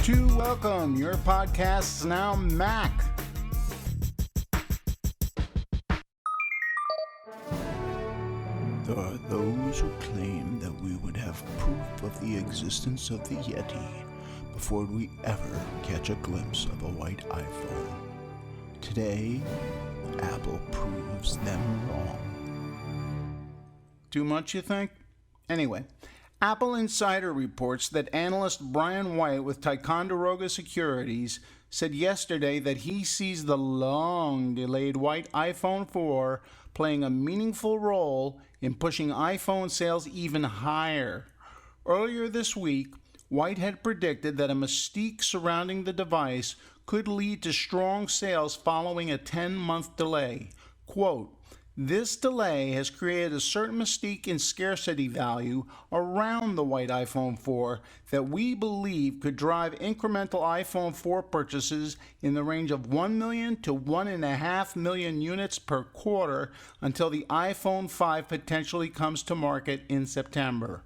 to welcome your podcasts now Mac. There are those who claim that we would have proof of the existence of the Yeti before we ever catch a glimpse of a white iPhone. Today, Apple proves them wrong. Too much, you think? Anyway, Apple Insider reports that analyst Brian White with Ticonderoga Securities said yesterday that he sees the long-delayed white iPhone 4 playing a meaningful role in pushing iPhone sales even higher. Earlier this week, White had predicted that a mystique surrounding the device could lead to strong sales following a 10-month delay. Quote, "This delay has created a certain mystique and scarcity value around the white iPhone 4 that we believe could drive incremental iPhone 4 purchases in the range of 1 million to 1.5 million units per quarter until the iPhone 5 potentially comes to market in September."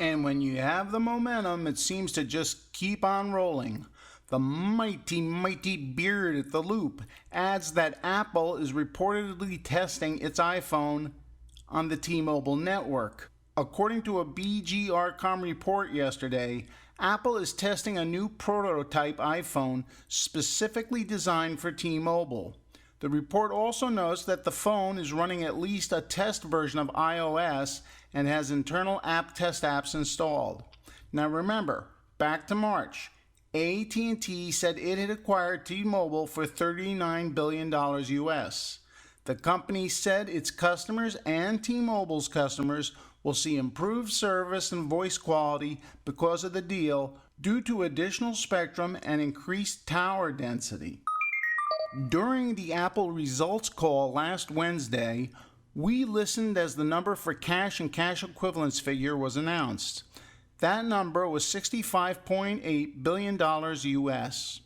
And when you have the momentum, it seems to just keep on rolling. The mighty beard at the Loop adds that Apple is reportedly testing its iPhone on the T-Mobile network. According to a BGRcom report yesterday, Apple is testing a new prototype iPhone specifically designed for T-Mobile. The report also notes that the phone is running at least a test version of iOS and has internal app test apps installed. Now remember, back to March, AT&T said it had acquired T-Mobile for $39 billion US. The company said its customers and T-Mobile's customers will see improved service and voice quality because of the deal due to additional spectrum and increased tower density. During the Apple results call last Wednesday, we listened as the number for cash and cash equivalents figure was announced. That number was $65.8 billion US.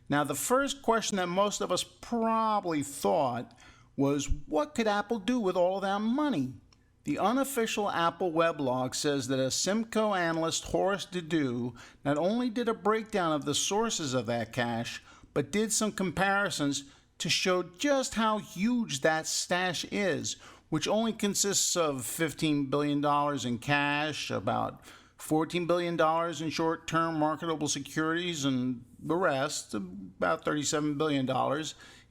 Now, the first question that most of us probably thought was, what could Apple do with all that money? The unofficial Apple weblog says that a Simco analyst, Horace Dedew, not only did a breakdown of the sources of that cash, but did some comparisons to show just how huge that stash is, which only consists of $15 billion in cash, about $14 billion in short-term marketable securities, and the rest, about $37 billion,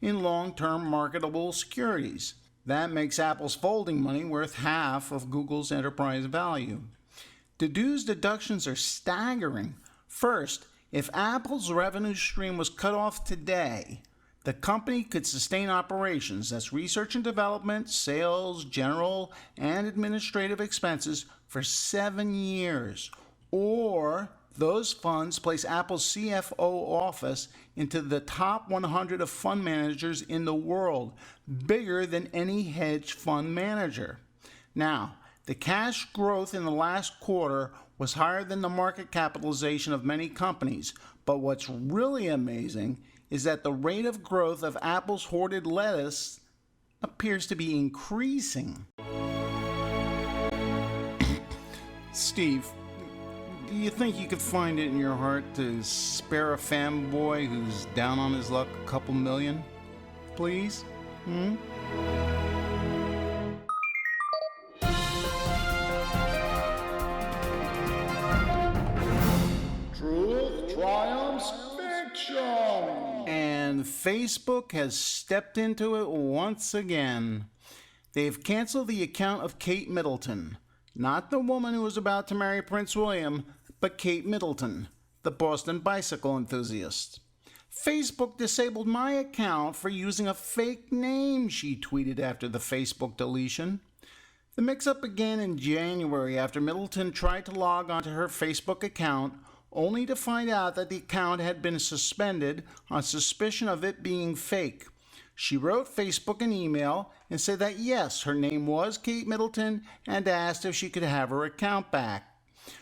in long-term marketable securities. That makes Apple's folding money worth half of Google's enterprise value. Dedew's deductions are staggering. First, if Apple's revenue stream was cut off today, the company could sustain operations, that's research and development, sales, general, and administrative expenses, for 7 years. Or those funds place Apple's CFO office into the top 100 of fund managers in the world, bigger than any hedge fund manager. Now, the cash growth in the last quarter was higher than the market capitalization of many companies, but what's really amazing is that the rate of growth of Apple's hoarded lettuce appears to be increasing. Steve, do you think you could find it in your heart to spare a fanboy who's down on his luck a couple million? Please? Truth triumphs fiction! And Facebook has stepped into it once again. They've canceled the account of Kate Middleton. Not the woman who was about to marry Prince William, but Kate Middleton, the Boston bicycle enthusiast. Facebook disabled my account for using a fake name, she tweeted after the Facebook deletion. The mix-up began in January after Middleton tried to log onto her Facebook account, only to find out that the account had been suspended on suspicion of it being fake. She wrote Facebook an email and said that yes, her name was Kate Middleton, and asked if she could have her account back.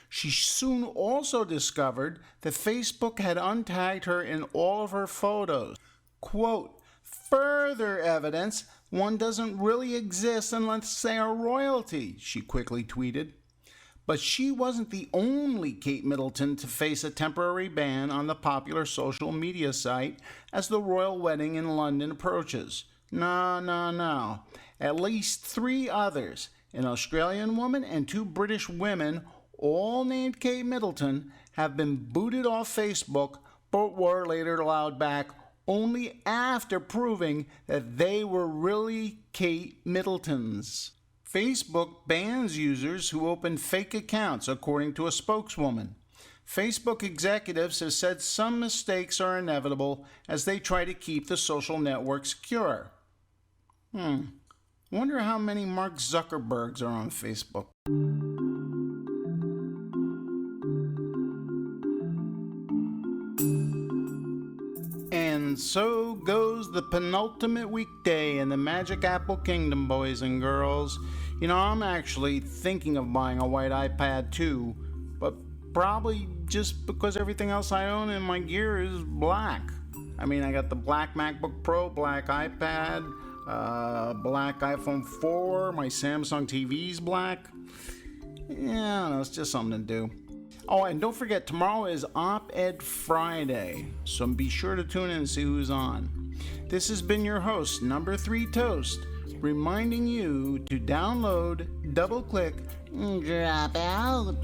She soon also discovered that Facebook had untagged her in all of her photos. Quote, "Further evidence one doesn't really exist unless they are royalty," she quickly tweeted. But she wasn't the only Kate Middleton to face a temporary ban on the popular social media site as the royal wedding in London approaches. No. At least 3 others, an Australian woman and 2 British women, all named Kate Middleton, have been booted off Facebook but were later allowed back only after proving that they were really Kate Middletons. Facebook bans users who open fake accounts, according to a spokeswoman. Facebook executives have said some mistakes are inevitable as they try to keep the social network secure. Wonder how many Mark Zuckerbergs are on Facebook. And so goes the penultimate weekday in the Magic Apple Kingdom, boys and girls. You know, I'm actually thinking of buying a white iPad too, but probably just because everything else I own in my gear is black. I mean, I got the black MacBook Pro, black iPad, black iPhone 4, my Samsung TV's black. Yeah, no, it's just something to do. Oh, and don't forget, tomorrow is Op-Ed Friday, so be sure to tune in and see who's on. This has been your host, Number 3 Toast, reminding you to download, double-click, drop out.